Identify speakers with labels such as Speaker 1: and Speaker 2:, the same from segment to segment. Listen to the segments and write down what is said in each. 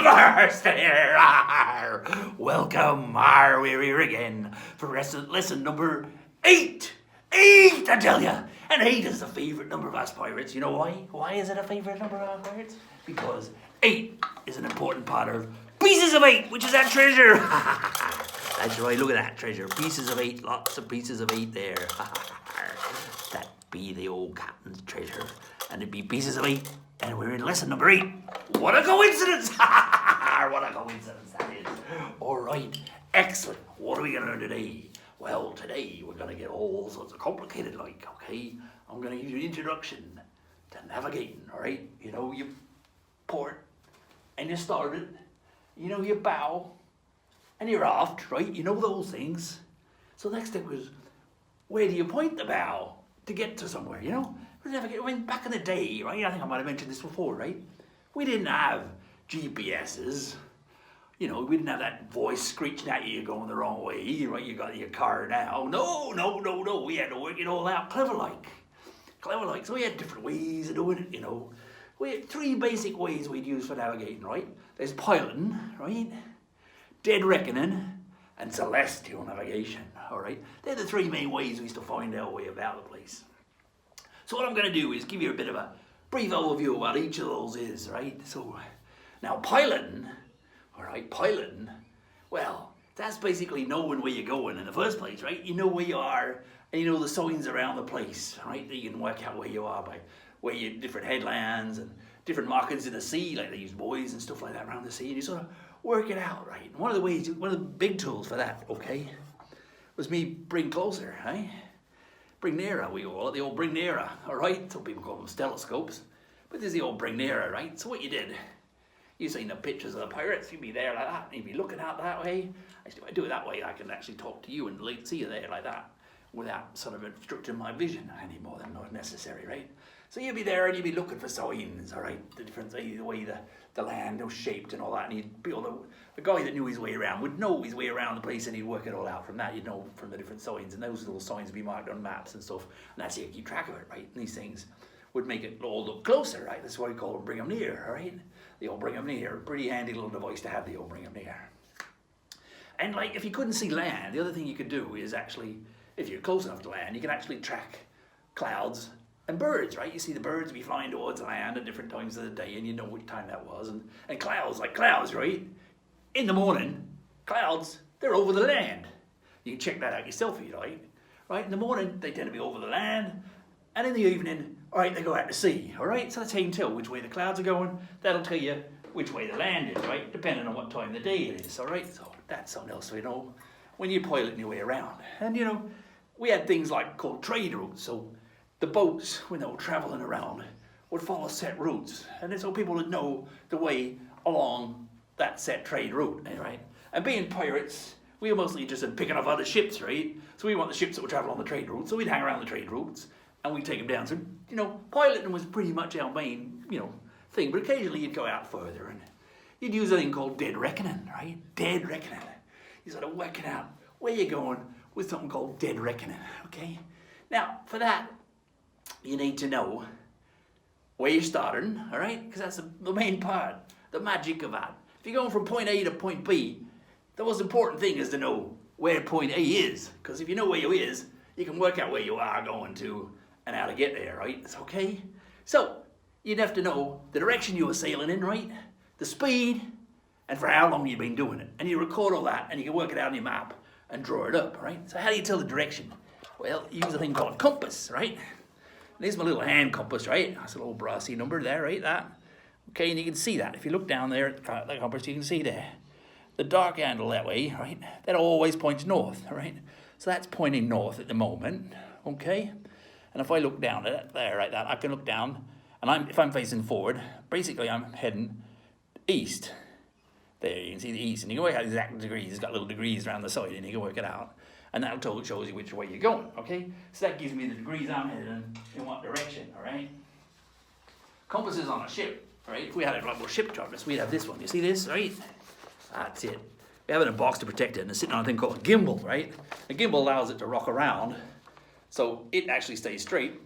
Speaker 1: First here, welcome, we're here again for lesson number 8. 8, I tell ya. And 8 is the favourite number of us pirates. You know why? Why is it a favourite number of us pirates? Because 8 is an important part of pieces of 8, which is that treasure. That's right, look at that treasure. Pieces of 8, lots of pieces of 8 there. That be the old captain's treasure. And it'd be pieces of 8. And we're in lesson number 8. What a coincidence! What a coincidence that is. All right, excellent. What are we going to learn today? Well, today we're going to get all sorts of complicated like, okay? I'm going to give you an introduction to navigating, all right? You know, you port and you started. You know, you bow and you're aft, right? You know those things. So next step was, where do you point the bow to get to somewhere, you know? I mean, back in the day, right? I think I might have mentioned this before, right? We didn't have GPSs. You know, we didn't have that voice screeching at you going the wrong way, right? You got your car now. No. We had to work it all out clever like. So we had different ways of doing it, you know. We had 3 basic ways we'd use for navigating, right? There's piloting, right? Dead reckoning, and celestial navigation, all right? They're the 3 main ways we used to find our way about the place. So what I'm going to do is give you a bit of a brief overview of what each of those is, right? So, now piloting, all right, well, that's basically knowing where you're going in the first place, right? You know where you are, and you know the signs around the place, right? You can work out where you are by where you different headlands and different markings in the sea, like they use buoys and stuff like that around the sea, and you sort of work it out, right? And one of the big tools for that, okay, was me bring closer, right? Bring nearer, we call it, the old bring nearer, all right? Some people call them telescopes, but this is the old bring nearer, right? So what you did, you seen the pictures of the pirates, you'd be there like that, and you'd be looking out that way. Actually, if I do it that way, I can actually talk to you and see you there like that, without sort of obstructing my vision any more than necessary, right? So you'd be there and you'd be looking for signs, all right? The difference, the way the land was shaped and all that, and he'd be the guy that knew his way around would know his way around the place, and he'd work it all out from that. You'd know from the different signs, and those little signs would be marked on maps and stuff, and that's how you keep track of it, right? And these things would make it all look closer, right? That's why we call them bring them near, all right? The old bring them near, pretty handy little device to have, the old bring them near. And like, if you couldn't see land, the other thing you could do is actually, if you're close enough to land, you can actually track clouds and birds, right? You see the birds be flying towards land at different times of the day, and you know which time that was. And clouds, like clouds, right? In the morning, clouds, they're over the land. You can check that out yourself if you like. Right? In the morning, they tend to be over the land. And in the evening, all right, they go out to sea. All right? So that's how you can tell which way the clouds are going. That'll tell you which way the land is, right? Depending on what time of the day it is. All right? So that's something else we know when you're piloting your way around. And, you know, we had things like called trade routes. So the boats, when they were traveling around, would follow set routes. And so people would know the way along that set trade route, right? And being pirates, we were mostly interested in picking off other ships, right? So we want the ships that would travel on the trade route. So we'd hang around the trade routes and we'd take them down. So, you know, piloting was pretty much our main, you know, thing. But occasionally you'd go out further and you'd use a thing called dead reckoning, right? Dead reckoning. You sort of working out where you're going with something called dead reckoning, okay? Now, for that, you need to know where you're starting, all right? Because that's the main part, the magic of that. If you're going from point A to point B, the most important thing is to know where point A is. Because if you know where you is, you can work out where you are going to and how to get there, right? It's okay? So, you'd have to know the direction you were sailing in, right? The speed, and for how long you've been doing it. And you record all that, and you can work it out on your map and draw it up, right? So how do you tell the direction? Well, you use a thing called a compass, right? There's my little hand compass, right? That's a little brassy number there, right? That. Okay, and you can see that. If you look down there at the compass, you can see there. The dark handle that way, right? That always points north, right? So that's pointing north at the moment, okay? And if I look down at it, there, right, that I can look down, and if I'm facing forward, basically I'm heading east. There, you can see the east, and you can work out exact degrees. It's got little degrees around the side, and you can work it out. And that shows you which way you're going, okay? So that gives me the degrees I'm heading in what direction, all right? Compass is on a ship, right? If we had a little ship compass, we'd have this one. You see this, right? That's it. We have it in a box to protect it, and it's sitting on a thing called a gimbal, right? The gimbal allows it to rock around, so it actually stays straight,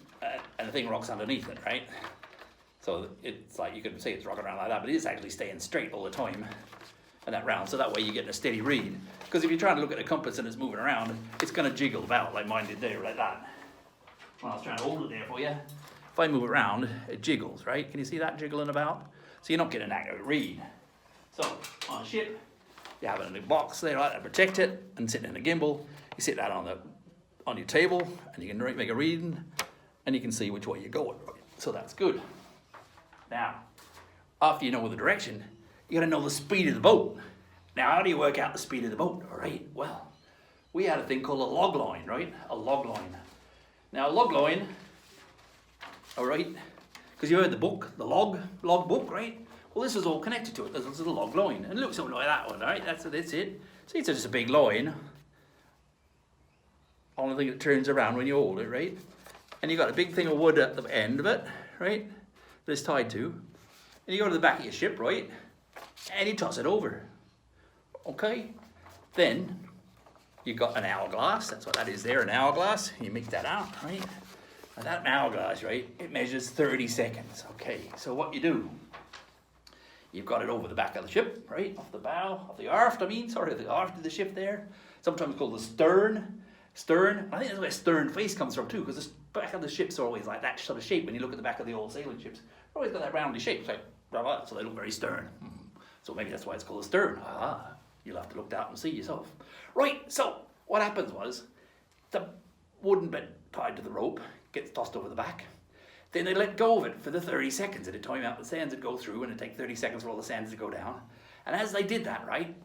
Speaker 1: and the thing rocks underneath it, right? So it's like, you could say it's rocking around like that, but it is actually staying straight all the time and that round. So that way you're getting a steady read. Because if you're trying to look at a compass and it's moving around, it's going to jiggle about like mine did there, like that. When I was trying to hold it there for you, if I move it around, it jiggles, right? Can you see that jiggling about? So you're not getting an accurate read. So on a ship, you have it in a box there, right, to protect it, and sitting in a gimbal, you sit that on your table, and you can make a reading, and you can see which way you're going. So that's good. Now, after you know the direction, you got to know the speed of the boat. Now, how do you work out the speed of the boat? All right, well, we had a thing called a log line, right? A log line. Now, a log line, all right, because you heard the book, the log book, right? Well, this is all connected to it. This is a log line, and it looks something like that one, right? That's it. See, it's just a big line on the thing that turns around when you hold it, right? And you got a big thing of wood at the end of it, right? That it's tied to. And you go to the back of your ship, right? And you toss it over. Okay? Then you got an hourglass. That's what that is there, an hourglass. You make that out, right? And that hourglass, right? It measures 30 seconds. Okay, so what you do? You've got it over the back of the ship, right? Off the bow, off the aft, the aft of the ship there. Sometimes called the stern. I think that's where stern face comes from too, because the back of the ships are always like that sort of shape. When you look at the back of the old sailing ships, they've always got that roundy shape, like that, so they look very stern. So maybe that's why it's called a stern. You'll have to look down and see yourself. Right, so what happens was, the wooden bit tied to the rope gets tossed over the back. Then they let go of it for the 30 seconds at a time out. The sands would go through, and it'd take 30 seconds for all the sands to go down. And as they did that, right,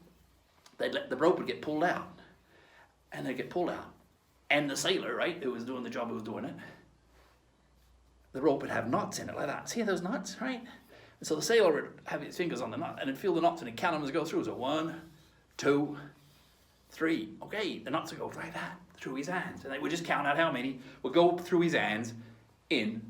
Speaker 1: the rope would get pulled out. And they'd get pulled out. And the sailor, right, who was doing the job, who was doing it, the rope would have knots in it like that. See those knots, right? And so the sailor would have his fingers on the knot, and he'd feel the knots, and he'd count them as they go through. So 1, 2, 3. Okay, the knots would go like that through his hands. And they would just count out how many would go through his hands in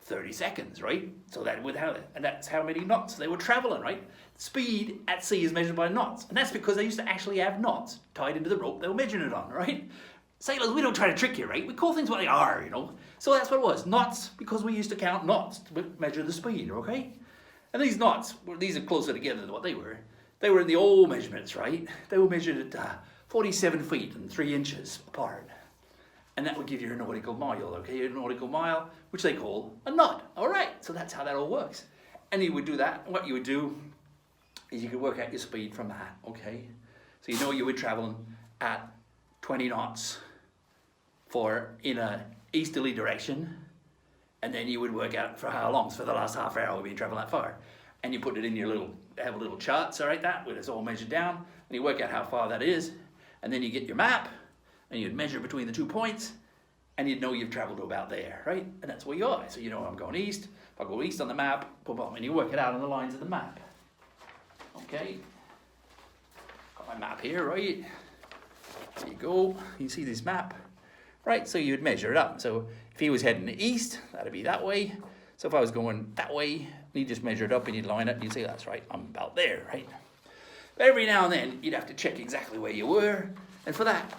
Speaker 1: 30 seconds, right? So that would have it. And that's how many knots they were traveling, right? Speed at sea is measured by knots. And that's because they used to actually have knots tied into the rope they were measuring it on, right? Sailors, we don't try to trick you, right? We call things what they are, you know? So that's what it was. Knots, because we used to count knots to measure the speed, okay? And these knots, well, these are closer together than what they were. They were in the old measurements, right? They were measured at 47 feet and 3 inches apart. And that would give you a nautical mile, okay? A nautical mile, which they call a knot. All right, so that's how that all works. And you would do that. What you would do is you could work out your speed from that, okay? So you know you were traveling at 20 knots in a easterly direction, and then you would work out for how long. So for the last half hour we've been traveling that far. And you put it in your have a little charts, all right, where it's all measured down, and you work out how far that is, and then you get your map, and you'd measure between the 2 points, and you'd know you've traveled to about there, right? And that's where you are. So you know I'm going east. If I go east on the map, boom, boom, and you work it out on the lines of the map. Okay. Got my map here, right? There you go. You see this map, right? So you'd measure it up. So if he was heading east, that'd be that way. So if I was going that way, you'd just measure it up and you'd line it and you'd say, that's right, I'm about there, right? But every now and then, you'd have to check exactly where you were. And for that,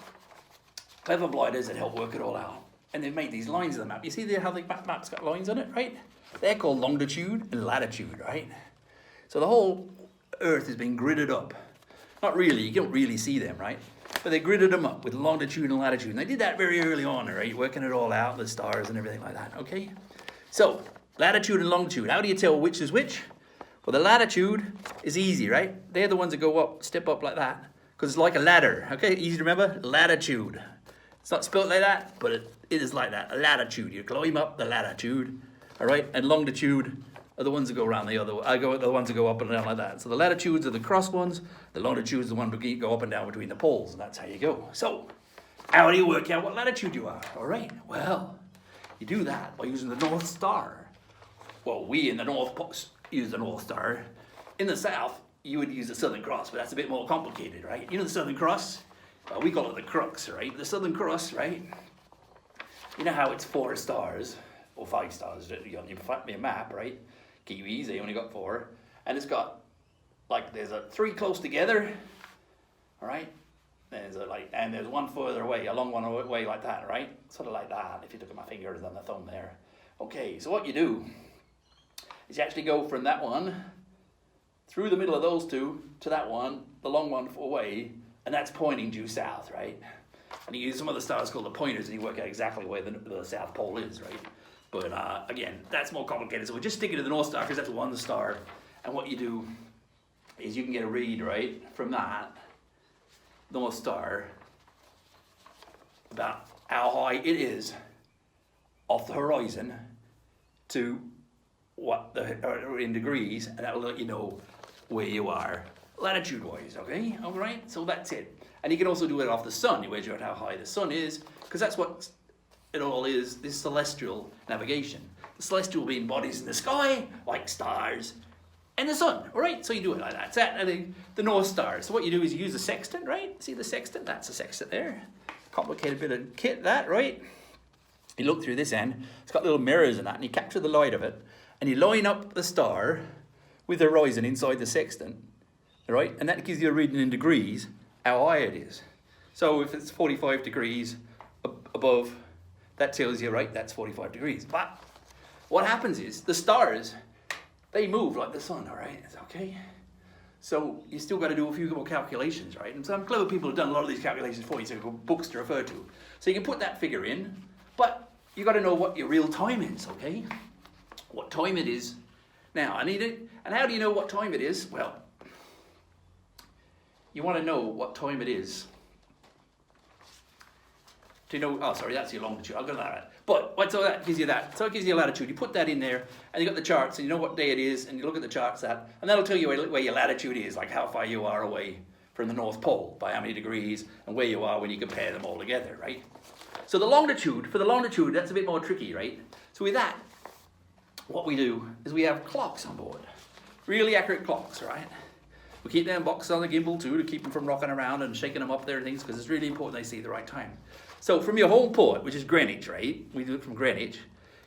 Speaker 1: clever blighters that help work it all out. And they've made these lines of the map. You see how the map's got lines on it, right? They're called longitude and latitude, right? So the whole Earth has been gridded up. Not really, you don't really see them, right? But they gridded them up with longitude and latitude. And they did that very early on, right? Working it all out, the stars and everything like that, okay? So, latitude and longitude. How do you tell which is which? Well, the latitude is easy, right? They're the ones that go up, step up like that. Because it's like a ladder, okay? Easy to remember, latitude. It's not spelled like that, but it is like that, a latitude. You climb up the latitude, all right? And longitude are the ones that go around the other way. The ones that go up and down like that. So the latitudes are the cross ones. The longitudes are the ones that go up and down between the poles, and that's how you go. So, how do you work out what latitude you are? All right, well, you do that by using the North Star. Well, we in the North use the North Star. In the South, you would use the Southern Cross, but that's a bit more complicated, right? You know the Southern Cross? Well, we call it the crux, right? The Southern Cross, right? You know how it's 4 stars, or 5 stars, on your map, right? Kiwis, they only got 4. And it's got, like, there's 3 close together, all right? And there's one further away, a long one away like that, right? Sort of like that, if you look at my fingers on the thumb there. Okay, so what you do, is you actually go from that one, through the middle of those two, to that one, the long one away, and that's pointing due south, right? And you use some other stars called the pointers, and you work out exactly where the South Pole is, right? But again, that's more complicated. So we're just sticking to the North Star because that's one star. And what you do is you can get a read, right, from that North Star about how high it is off the horizon to what in degrees, and that will let you know where you are latitude-wise, okay? All right, so that's it. And you can also do it off the sun. You measure out how high the sun is, because that's what it all is, this celestial navigation. The celestial being bodies in the sky, like stars, and the sun, all right? So you do it like that. It's that, the North Star. So what you do is you use the sextant, right? See the sextant? That's the sextant there. Complicated bit of kit, that, right? You look through this end, it's got little mirrors in that, and you capture the light of it, and you line up the star with the horizon inside the sextant, all right? And that gives you a reading in degrees, how high it is. So if it's 45 degrees above, that tells you, right, that's 45 degrees. But what happens is the stars, they move like the sun, all right? It's okay. So you still got to do a few more calculations, right? And some clever people have done a lot of these calculations for you, so you've got books to refer to. So you can put that figure in, but you got to know what your real time is, okay? What time it is. Now, I need it. And how do you know what time it is? Well, you want to know what time it is. To know, oh, sorry, that's your longitude. I'll go to that. But so that gives you that. So it gives you a latitude. You put that in there, and you got the charts, and you know what day it is, and you look at the charts that, and that'll tell you where your latitude is, like how far you are away from the North Pole, by how many degrees, and where you are when you compare them all together, right? So the longitude, for the longitude, that's a bit more tricky, right? So with that, what we do is we have clocks on board. Really accurate clocks, right? We keep them boxed on the gimbal too, to keep them from rocking around and shaking them up there and things, because it's really important they see the right time. So from your home port, which is Greenwich, right? We do it from Greenwich.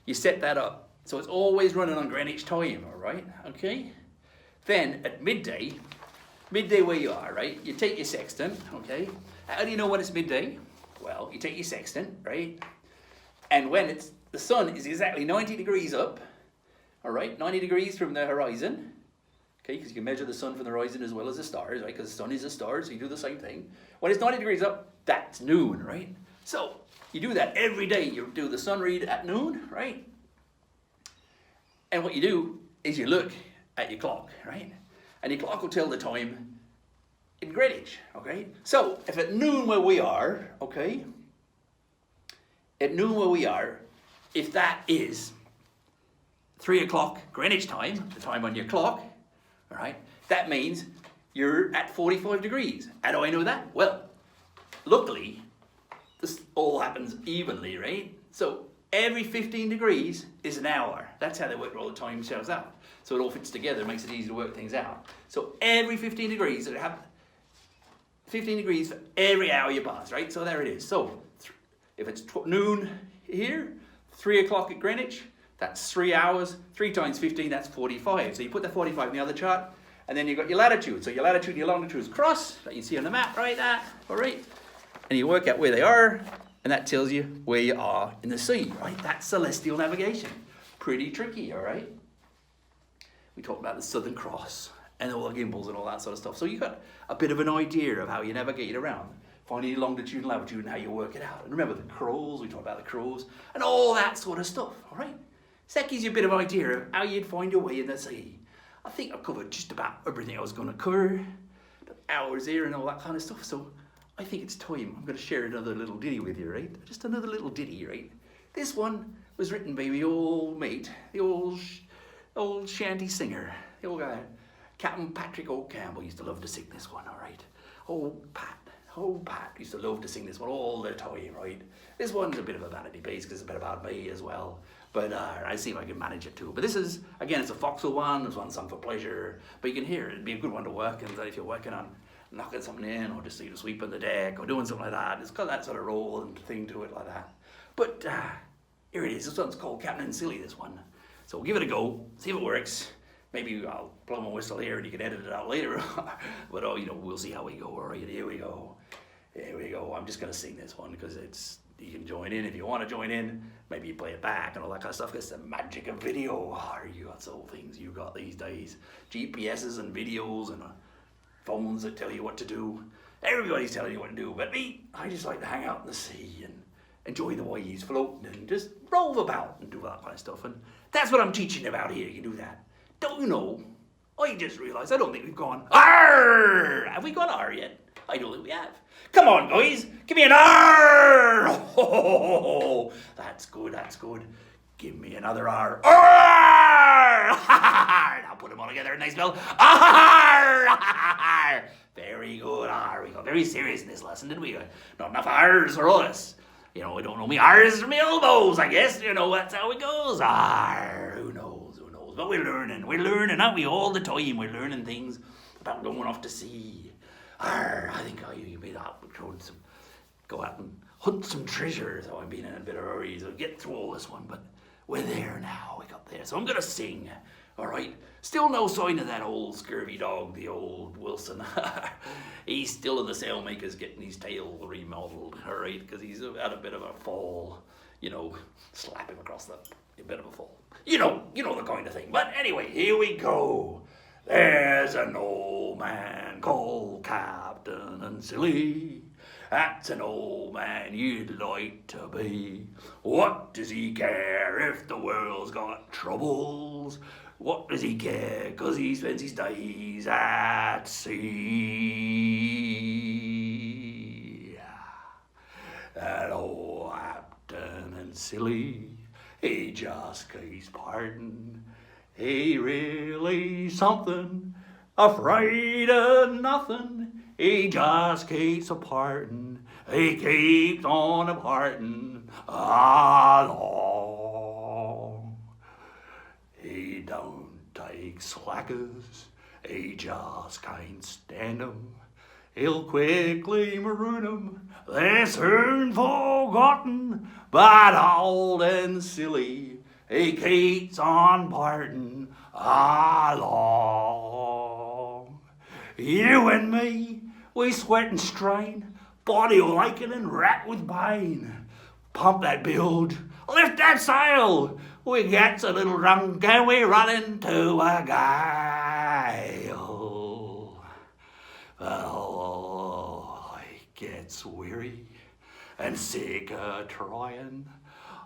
Speaker 1: You set that up. So it's always running on Greenwich time, all right? Okay? Then at midday where you are, right? You take your sextant, okay? How do you know when it's midday? Well, you take your sextant, right? And when the sun is exactly 90 degrees up, all right? 90 degrees from the horizon, okay? Because you can measure the sun from the horizon as well as the stars, right? Because the sun is a star, so you do the same thing. When it's 90 degrees up, that's noon, right? So you do that every day. You do the sun read at noon, right? And what you do is you look at your clock, right? And your clock will tell the time in Greenwich, okay? So if at noon where we are, okay? At noon where we are, if that is 3 o'clock Greenwich time, the time on your clock, all right? That means you're at 45 degrees. How do I know that? Well, luckily, this all happens evenly, right? So every 15 degrees is an hour. That's how they work all the time shows out. So it all fits together, makes it easy to work things out. So every 15 degrees, it happens 15 degrees for every hour you pass, right? So there it is. So if it's noon here, 3 o'clock at Greenwich, that's 3 hours. 3 times 15, that's 45. So you put the 45 in the other chart, and then you've got your latitude. So your latitude and your longitude cross, that you see on the map, right? That, all right? And you work out where they are, and that tells you where you are in the sea, right? That's celestial navigation. Pretty tricky, all right? We talked about the Southern Cross and all the gimbals and all that sort of stuff. So you got a bit of an idea of how you navigate around, finding your longitude and latitude and how you work it out. And remember the crows, we talked about the crows, and all that sort of stuff, all right? So that gives you a bit of an idea of how you'd find your way in the sea. I think I've covered just about everything I was going to cover, the hours here and all that kind of stuff. So I think it's time. I'm going to share another little ditty with you, right? Just another little ditty, right? This one was written by my old mate, the old shanty singer, the old guy, Captain Patrick O'Campbell used to love to sing this one, all right? Old Pat used to love to sing this one all the time, right? This one's a bit of a vanity base because it's a bit about me as well. But I'll see if I can manage it too. But this is, again, it's a foxhole one. This one's sung for pleasure. But you can hear it. It'd be a good one to work. And if you're working on knocking something in, or just sweeping the deck, or doing something like that, it's got that sort of roll and thing to it like that. But here it is. This one's called Captain and Silly, this one. So we'll give it a go, see if it works. Maybe I'll blow my whistle here and you can edit it out later. But we'll see how we go. All right, here we go. Here we go. I'm just going to sing this one because it's you can join in if you want to join in. Maybe you play it back and all that kind of stuff. It's the magic of video. You got so things you got these days. GPSs and videos and phones that tell you what to do. Everybody's telling you what to do. But me, I just like to hang out in the sea and enjoy the waves floating and just rove about and do that kind of stuff. And that's what I'm teaching about here. You can do that. Don't you know? I just realised I don't think we've gone arr! Have we gone arr yet? I don't think we have. Come on, guys. Give me an arr! Oh, that's good, that's good. Give me another arr. Arr! Now put them all together in a nice spell. Arr! Very good, arr. We got very serious in this lesson, didn't we? Not enough arrs for us. You know, I don't know me arrs from me elbows, I guess. You know, that's how it goes. Arr! Who knows? But we're learning, aren't we, all the time? We're learning things about going off to sea. Arr, I think you made up, go out and hunt some treasure. So I'm being in a bit of a hurry to get through all this one, but we're there now, we got there. So I'm gonna sing, all right? Still no sign of that old scurvy dog, the old Wilson. He's still in the sailmakers getting his tail remodeled, all right? Because he's had a bit of a fall, you know, slap him across a bit of a fall. You know the kind of thing. But anyway, here we go. There's an old man called Captain and Silly. That's an old man you'd like to be. What does he care if the world's got troubles? What does he care? 'Cause he spends his days at sea. That old Captain and Silly, he just keeps parting. He really something, afraid of nothing. He just keeps a-parting. He keeps on a-parting along. He don't take slackers. He just can't stand 'em. He'll quickly maroon 'em. They're soon forgotten. But old and Silly, he keeps on parting along. You and me, we sweat and strain, body aching and racked with pain. Pump that build, lift that sail. We gets a little drunk and we run into a gale. Oh, I gets weary and sick of trying.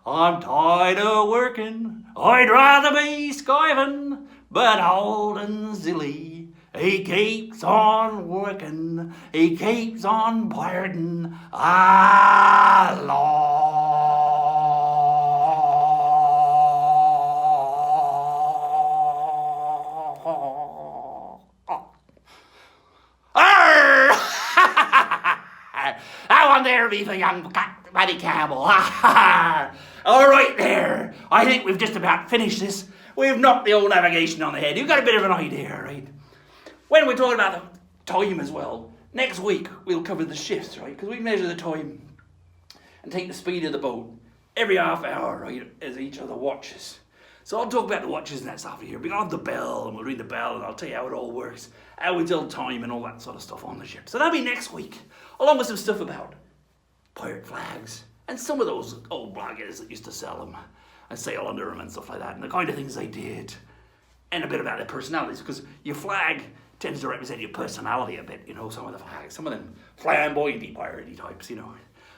Speaker 1: I'm tired of working, I'd rather be skiving. But old and Silly, he keeps on working, he keeps on parting along. That one there be for young Paddy Campbell. All right there. I think we've just about finished this. We've knocked the old navigation on the head. You've got a bit of an idea, right? When we're talking about the time as well, next week we'll cover the shifts, right? Because we measure the time and take the speed of the boat every half hour, right, as each of the watches. So I'll talk about the watches and that stuff here. We'll have the bell and we'll read the bell and I'll tell you how it all works, how we tell time and all that sort of stuff on the ship. So that'll be next week, along with some stuff about pirate flags and some of those old bloggers that used to sell them and sail under them and stuff like that, and the kind of things they did, and a bit about their personalities, because your flag tends to represent your personality a bit, you know, some of the flags, some of them flamboyant piratey types, you know.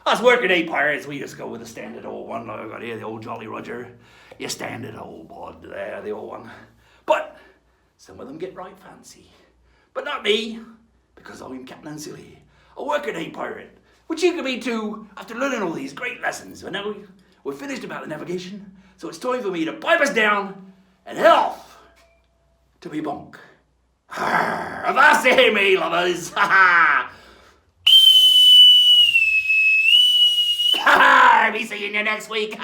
Speaker 1: Us working day pirates, we just go with the standard old one like I got here, the old Jolly Roger, your standard old bod there, the old one. But some of them get right fancy. But not me, because I'm Captain Silly, a working day pirate, which you can be too after learning all these great lessons. But now we're finished about the navigation, so it's time for me to pipe us down and head off to me bunk. Avast me, lovers! I'll be seeing you next week.